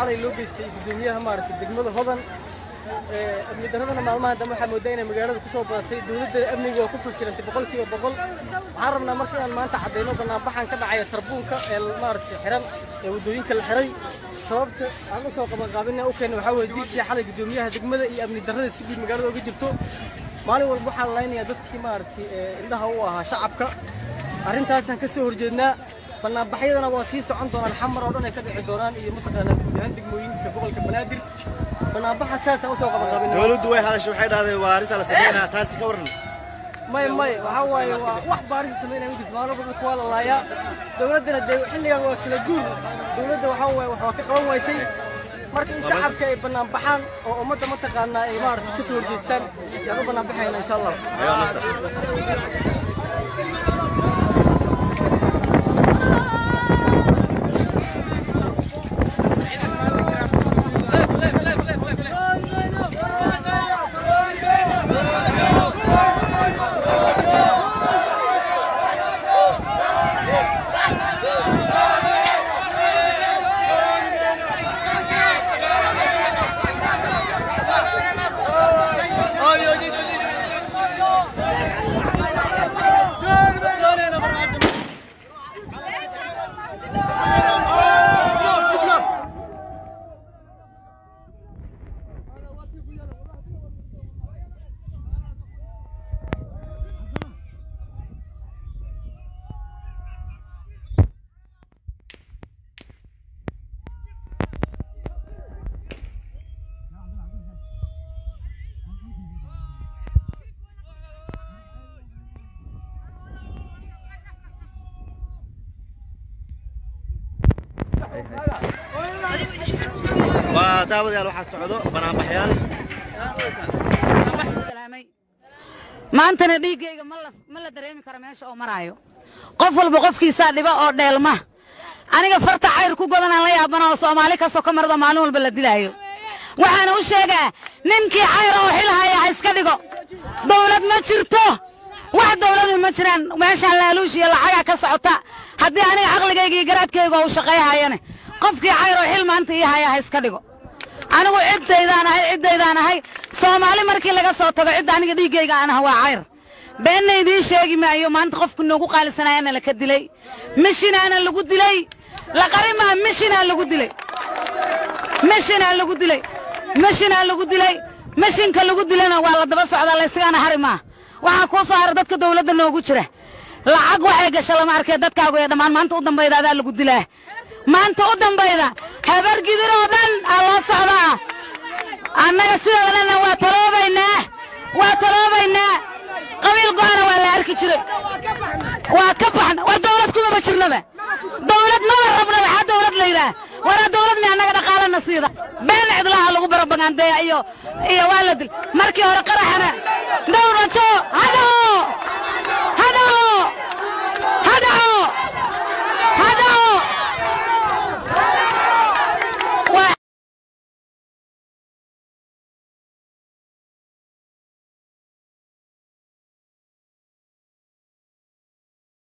xalay loo geystay gudoomiyaha maaragtay degmada Hodan amni daradana maalmaha dambe waxa moodaa inay magaalada ku soo badatay dawladda amniga oo ku fashilantay 100% waxaan rabnaa markii aan maanta cadeyno banaanbaxan ka dhacay tarbuunka ee maaragtay xiran ee wadooyinka la xiray sababta aan u soo qabanqaabinay oo keenay waxa weeye diidkii xalay gudoomiyaha degmada iyo amni darada si guud magaalada uga jirto maalin walba waxaan leenayaa dadkii maaragtay indhaha u ahaa shacabka arrintaasaan ka soo horjeednaa banaanbaxyadana waa sii socon doonaan xamar oo dhan ay ka dhici doonaan iyo mataqaanaa guud ahaan degmooyinka gobolka Banaadir banaanbaxa saasa u soo qabanqaabinay dawladdu way hadashay waxay dhahday waa arrin la sameeyay taasi ka waran may waxa waaye wax baaris sameeyay mid maalmo badan ku wada laaya dawladana xilligan waa kala guur dawladda waxa waaye waxa ka qaban waysay marka in shacabka ay banaanbaxaan oo ummadda mataqaanaa ay maaragtay ka soo horjeestaan yaan u banaanbaxaynaa insha Allah داود يا روح السعودة بنام بحيان ما أنت نديك ما لا دريمي كرماش أو مرايو قفل بقف كيسا دبا أو دلما أنا قفرت عير كوجودنا الله يا بنا وصومالي كسوك مرضى معلوم البلد لايو وحنا وشجع ننكي عير وحيلها يا عسكريكو دولة ما شرته واحد دولة ما شران وماشي على لوش يلا حاجة كسعطة حدي أنا عقلي جاي جرات كيجو وشقيها يعني قفكي عير وحيل ما أنت يا عسكريكو أنا وعدت إذا أنا هاي صومالي مركي لقى صوتك عد أنا قديك جاي أنا هو عير بين يدي شيء ما يوم أنت خف كنا نقول قال سنة أنا لك دلي مشينا أنا اللي قد دلي لا قريب ما مشينا اللي قد دلي مشينا اللي قد دلي مشينا اللي قد دلي مشين كل قد دلنا والله ده بس على الله سجانا حرمه وحكوا صار دتك دولة النوجو شره لا عقوا حاجة شلا ما أركض دتك عقوا ده ما أنت قدام بيدا ده اللي قد دله ما أنت قدام بيدا هبر قدر ودن الله صعبا أنا قصير أنا واتلوبينا قبيل قارة ولا أركي شري وكبحنا والدولة كلها بشرنا به دولة ما ربنا بحد دولة ليلة ولا دولة من أنا قد قال النصيرة بين عدلها اللي قبر ربنا عندي أيوه ولد مركي ورا قرحنا دولة شو هذا